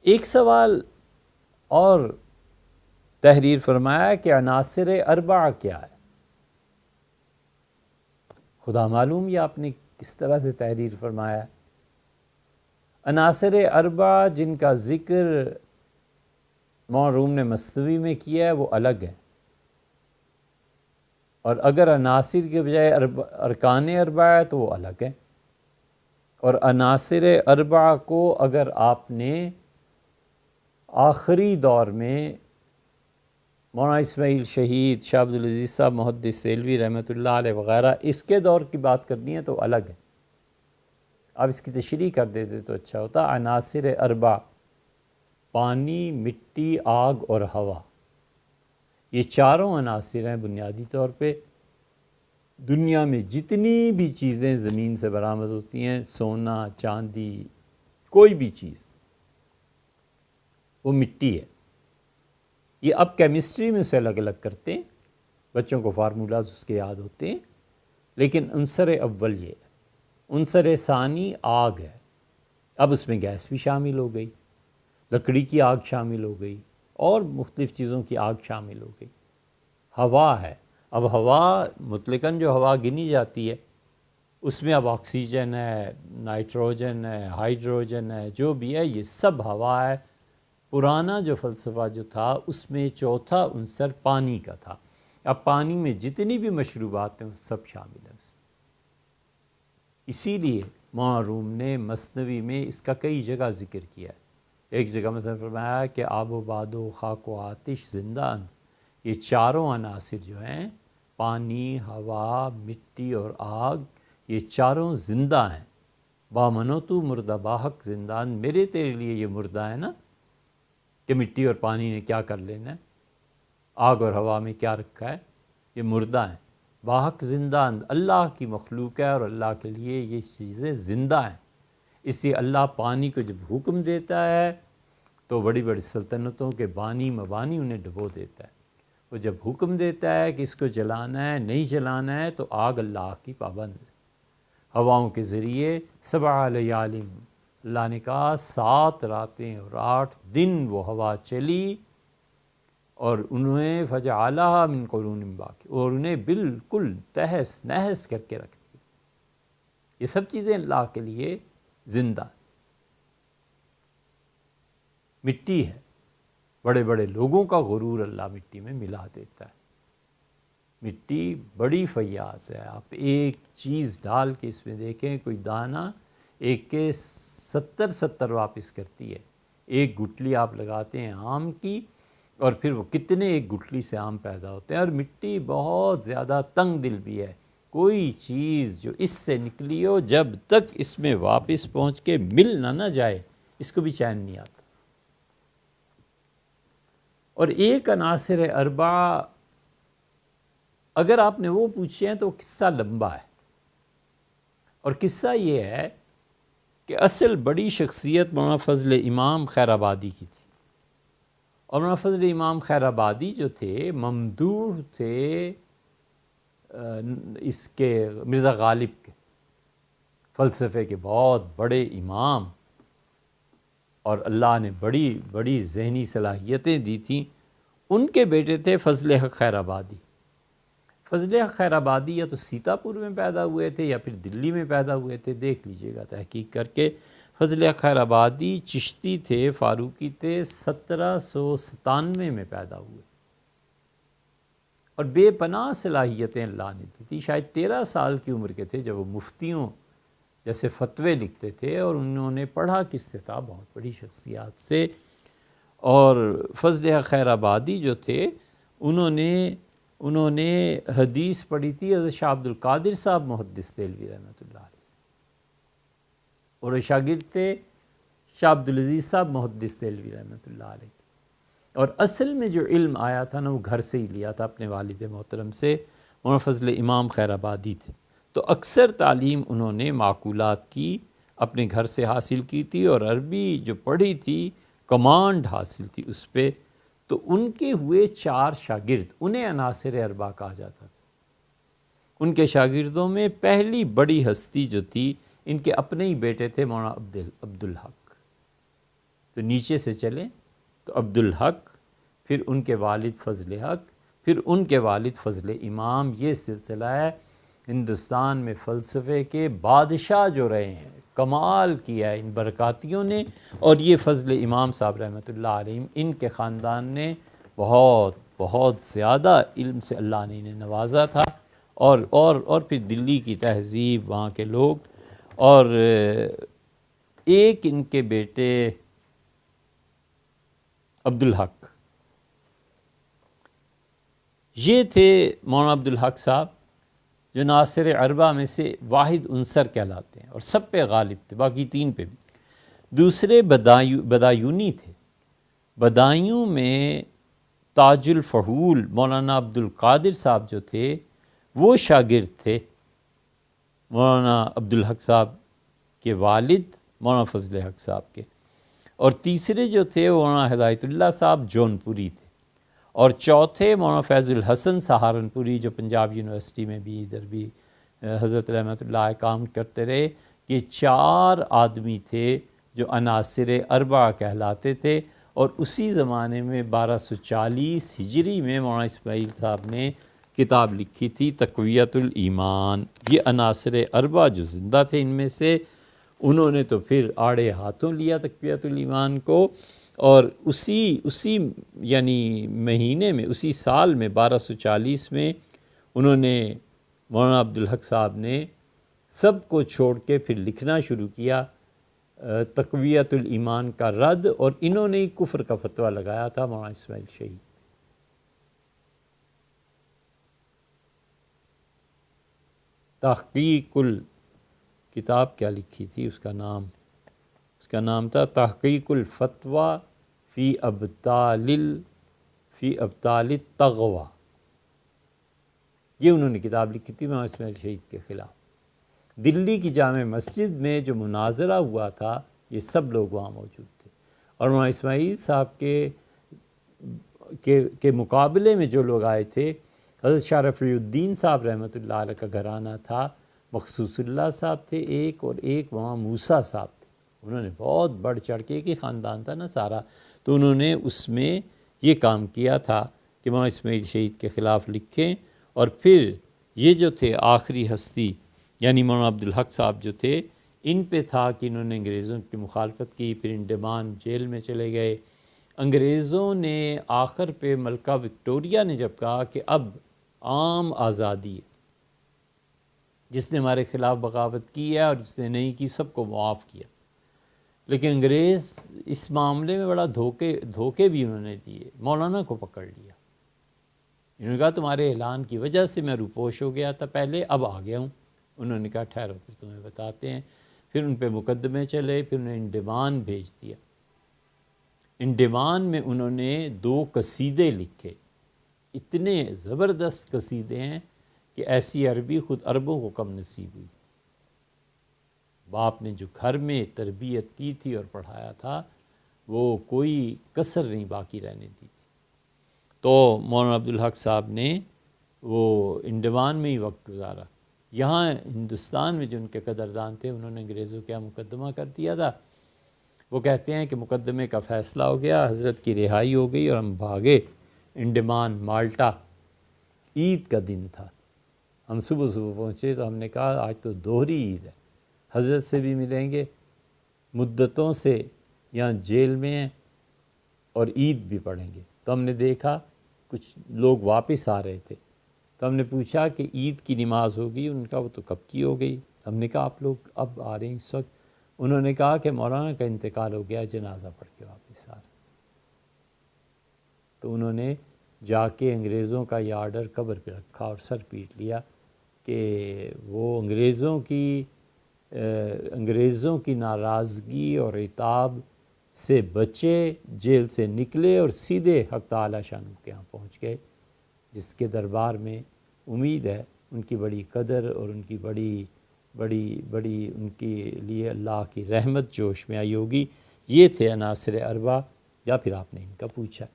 ایک سوال اور تحریر فرمایا کہ عناصر اربعہ کیا ہے؟ خدا معلوم یہ آپ نے کس طرح سے تحریر فرمایا. عناصر اربعہ جن کا ذکر مولانا روم نے مصنوی میں کیا ہے وہ الگ ہے، اور اگر عناصر کے بجائے ارکان اربعہ ہے تو وہ الگ ہے. اور عناصر اربعہ کو اگر آپ نے آخری دور میں مولانا اسماعیل شہید، شاہ عبدالعزیز صاحب محدث دہلوی رحمۃ اللہ علیہ وغیرہ اس کے دور کی بات کرنی ہے تو الگ ہے. آپ اس کی تشریح کر دیتے تو اچھا ہوتا. عناصر اربعہ پانی، مٹی، آگ اور ہوا، یہ چاروں عناصر ہیں بنیادی طور پہ. دنیا میں جتنی بھی چیزیں زمین سے برآمد ہوتی ہیں، سونا، چاندی، کوئی بھی چیز، وہ مٹی ہے. یہ اب کیمسٹری میں اسے الگ الگ کرتے ہیں، بچوں کو فارمولاز اس کے یاد ہوتے ہیں، لیکن عنصر اول یہ ہے. عنصر ثانی آگ ہے. اب اس میں گیس بھی شامل ہو گئی، لکڑی کی آگ شامل ہو گئی، اور مختلف چیزوں کی آگ شامل ہو گئی. ہوا ہے. اب ہوا مطلقاً جو ہوا گنی جاتی ہے اس میں اب آکسیجن ہے، نائٹروجن ہے، ہائیڈروجن ہے، جو بھی ہے یہ سب ہوا ہے. پرانا جو فلسفہ جو تھا اس میں چوتھا عنصر پانی کا تھا. اب پانی میں جتنی بھی مشروبات ہیں وہ سب شامل ہیں. اسی لیے مولانا روم نے مثنوی میں اس کا کئی جگہ ذکر کیا ہے. ایک جگہ مثلا فرمایا کہ آب و باد و خاک و آتش زندہ، یہ چاروں عناصر جو ہیں پانی، ہوا، مٹی اور آگ، یہ چاروں زندہ ہیں. بامنو تو مردہ باحق زندان، میرے تیرے لیے یہ مردہ ہے نا، کہ مٹی اور پانی نے کیا کر لینا ہے، آگ اور ہوا میں کیا رکھا ہے، یہ مردہ ہیں. باحق زندہ اللہ کی مخلوق ہے اور اللہ کے لیے یہ چیزیں زندہ ہیں. اس لیے اللہ پانی کو جب حکم دیتا ہے تو بڑی بڑی سلطنتوں کے بانی مبانی انہیں ڈبو دیتا ہے. وہ جب حکم دیتا ہے کہ اس کو جلانا ہے، نہیں جلانا ہے، تو آگ اللہ کی پابند ہے. ہواؤں کے ذریعے 7 لیال، اللہ نے کہا 7 راتیں اور 8 دن وہ ہوا چلی، اور انہیں فجعلھا من قرون باقی، اور انہیں بالکل تہس نہس کر کے رکھ دیا. یہ سب چیزیں اللہ کے لیے زندہ. مٹی ہے، بڑے بڑے لوگوں کا غرور اللہ مٹی میں ملا دیتا ہے. مٹی بڑی فیاض ہے. آپ ایک چیز ڈال کے اس میں دیکھیں، کوئی دانہ ایک کے 70 واپس کرتی ہے. ایک گٹلی آپ لگاتے ہیں آم کی، اور پھر وہ کتنے ایک گٹھلی سے آم پیدا ہوتے ہیں. اور مٹی بہت زیادہ تنگ دل بھی ہے. کوئی چیز جو اس سے نکلی ہو جب تک اس میں واپس پہنچ کے مل نہ جائے اس کو بھی چین نہیں آتا. اور ایک عناصر اربعہ اگر آپ نے وہ پوچھے ہیں تو قصہ لمبا ہے. اور قصہ یہ ہے کہ اصل بڑی شخصیت مولانا فضل امام خیر آبادی کی تھی. اور مولانا فضل امام خیر آبادی جو تھے ممدوح تھے اس کے مرزا غالب کے، فلسفے کے بہت بڑے امام، اور اللہ نے بڑی بڑی ذہنی صلاحیتیں دی تھیں. ان کے بیٹے تھے فضل حق خیر آبادی. فضل حق خیر آبادی یا تو سیتاپور میں پیدا ہوئے تھے یا پھر دلی میں پیدا ہوئے تھے، دیکھ لیجئے گا تحقیق کر کے. فضل حق خیر آبادی چشتی تھے، فاروقی تھے، 1797 میں پیدا ہوئے، اور بے پناہ صلاحیتیں اللہ نے دی تھی. شاید 13 سال کی عمر کے تھے جب وہ مفتیوں جیسے فتوے لکھتے تھے، اور انہوں نے پڑھا کس سے تھا؟ بہت بڑی شخصیات سے. اور فضل حق خیر آبادی جو تھے انہوں نے حدیث پڑھی تھی حضرت شاہ عبد القادر صاحب محدث دہلوی رحمۃ اللہ علیہ، اور وہ شاگرد تھے شاہ عبدالعزیز صاحب محدث دہلوی رحمۃ اللہ علیہ. اور اصل میں جو علم آیا تھا نا وہ گھر سے ہی لیا تھا اپنے والد محترم سے. مولانا فضل امام خیر آبادی تھے، تو اکثر تعلیم انہوں نے معقولات کی اپنے گھر سے حاصل کی تھی، اور عربی جو پڑھی تھی کمانڈ حاصل تھی اس پہ. تو ان کے ہوئے 4 شاگرد، انہیں عناصر اربعہ کہا جاتا تھا. ان کے شاگردوں میں پہلی بڑی ہستی جو تھی، ان کے اپنے ہی بیٹے تھے مولانا عبدالحق، تو نیچے سے چلیں تو عبدالحق، پھر ان کے والد فضل حق، پھر ان کے والد فضل امام. یہ سلسلہ ہے ہندوستان میں فلسفے کے بادشاہ جو رہے ہیں، کمال کیا ہے ان برکاتیوں نے. اور یہ فضل امام صاحب رحمۃ اللہ علیہ، ان کے خاندان نے بہت بہت زیادہ علم سے اللہ نے انہیں نوازا تھا. اور پھر دلی کی تہذیب، وہاں کے لوگ. اور ایک ان کے بیٹے عبدالحق، یہ تھے مولانا عبدالحق صاحب، جو ناصر اربعہ میں سے واحد عنصر کہلاتے ہیں اور سب پہ غالب تھے، باقی تین پہ بھی. دوسرے بدایونی تھے. بدایوں میں تاج الفحول مولانا عبدالقادر صاحب جو تھے وہ شاگرد تھے مولانا عبدالحق صاحب کے والد مولانا فضل حق صاحب کے. اور تیسرے جو تھے وہ مولانا ہدایت اللہ صاحب جون پوری تھے. اور چوتھے مولانا فیض الحسن سہارنپوری، جو پنجاب یونیورسٹی میں بھی ادھر بھی حضرت رحمۃ اللہ کام کرتے رہے. یہ 4 آدمی تھے جو عناصر اربعہ کہلاتے تھے. اور اسی زمانے میں 1240 ہجری میں مولانا اسماعیل صاحب نے کتاب لکھی تھی تقویت الایمان. یہ عناصر اربعہ جو زندہ تھے ان میں سے، انہوں نے تو پھر آڑے ہاتھوں لیا تقویت الایمان کو. اور اسی یعنی مہینے میں، اسی سال میں 1240 میں انہوں نے، مولانا عبدالحق صاحب نے سب کو چھوڑ کے پھر لکھنا شروع کیا تقویت الایمان کا رد. اور انہوں نے ہی کفر کا فتویٰ لگایا تھا مولانا اسماعیل شہید. تحقیق کتاب کیا لکھی تھی، اس کا نام تھا تحقیق الفتویٰ فی ابطال التغویٰ. یہ انہوں نے کتاب لکھی تھی مولانا اسماعیل شہید کے خلاف. دلی کی جامع مسجد میں جو مناظرہ ہوا تھا، یہ سب لوگ وہاں موجود تھے. اور مولانا اسماعیل صاحب کے مقابلے میں جو لوگ آئے تھے، حضرت شاہ رفیع الدین صاحب رحمۃ اللہ علیہ کا گھرانہ تھا، مخصوص اللہ صاحب تھے ایک، اور ایک وہاں موسیٰ صاحب تھے. انہوں نے بہت بڑھ چڑھ کے، ایک ہی خاندان تھا نا سارا، تو انہوں نے اس میں یہ کام کیا تھا کہ مولانا اسماعیل شہید کے خلاف لکھیں. اور پھر یہ جو تھے آخری ہستی یعنی مولانا عبدالحق صاحب جو تھے، ان پہ تھا کہ انہوں نے انگریزوں کی مخالفت کی، پھر انڈمان جیل میں چلے گئے. انگریزوں نے آخر پہ ملکہ وکٹوریہ نے جب کہا کہ اب عام آزادی ہے، جس نے ہمارے خلاف بغاوت کی ہے اور جس نے نہیں کی سب کو معاف کیا. لیکن انگریز اس معاملے میں بڑا دھوکے بھی انہوں نے دیے. مولانا کو پکڑ لیا، انہوں نے کہا تمہارے اعلان کی وجہ سے میں روپوش ہو گیا تھا پہلے، اب آ گیا ہوں. انہوں نے کہا ٹھہرو پھر تمہیں بتاتے ہیں. پھر ان پہ مقدمے چلے، پھر انہیں انڈمان بھیج دیا. انڈمان میں انہوں نے 2 قصیدے لکھے، اتنے زبردست قصیدے ہیں کہ ایسی عربی خود عربوں کو کم نصیب ہوئی. باپ نے جو گھر میں تربیت کی تھی اور پڑھایا تھا، وہ کوئی کسر نہیں باقی رہنے دی تھی. تو مولانا عبدالحق صاحب نے وہ انڈمان میں ہی وقت گزارا. یہاں ہندوستان میں جو ان کے قدردان تھے، انہوں نے انگریزوں کیا مقدمہ کر دیا تھا. وہ کہتے ہیں کہ مقدمے کا فیصلہ ہو گیا، حضرت کی رہائی ہو گئی اور ہم بھاگے انڈمان مالٹا. عید کا دن تھا، ہم صبح پہنچے تو ہم نے کہا آج تو دوہری عید ہے، حضرت سے بھی ملیں گے، مدتوں سے یہاں جیل میں ہیں اور عید بھی پڑھیں گے. تو ہم نے دیکھا کچھ لوگ واپس آ رہے تھے، تو ہم نے پوچھا کہ عید کی نماز ہوگی؟ ان کا وہ تو کب کی ہو گئی. ہم نے کہا آپ لوگ اب آ رہے ہیں اس وقت؟ انہوں نے کہا کہ مولانا کا انتقال ہو گیا، جنازہ پڑھ کے واپس آ رہے. تو انہوں نے جا کے انگریزوں کا یہ آرڈر قبر پہ رکھا اور سر پیٹ لیا کہ وہ انگریزوں کی ناراضگی اور عتاب سے بچے، جیل سے نکلے اور سیدھے حق تعالی شان کے ہاں پہنچ گئے، جس کے دربار میں امید ہے ان کی بڑی قدر اور ان کی بڑی ان کے لیے اللہ کی رحمت جوش میں آئی ہوگی. یہ تھے عناصر اربعہ. یا پھر آپ نے ان کا پوچھا.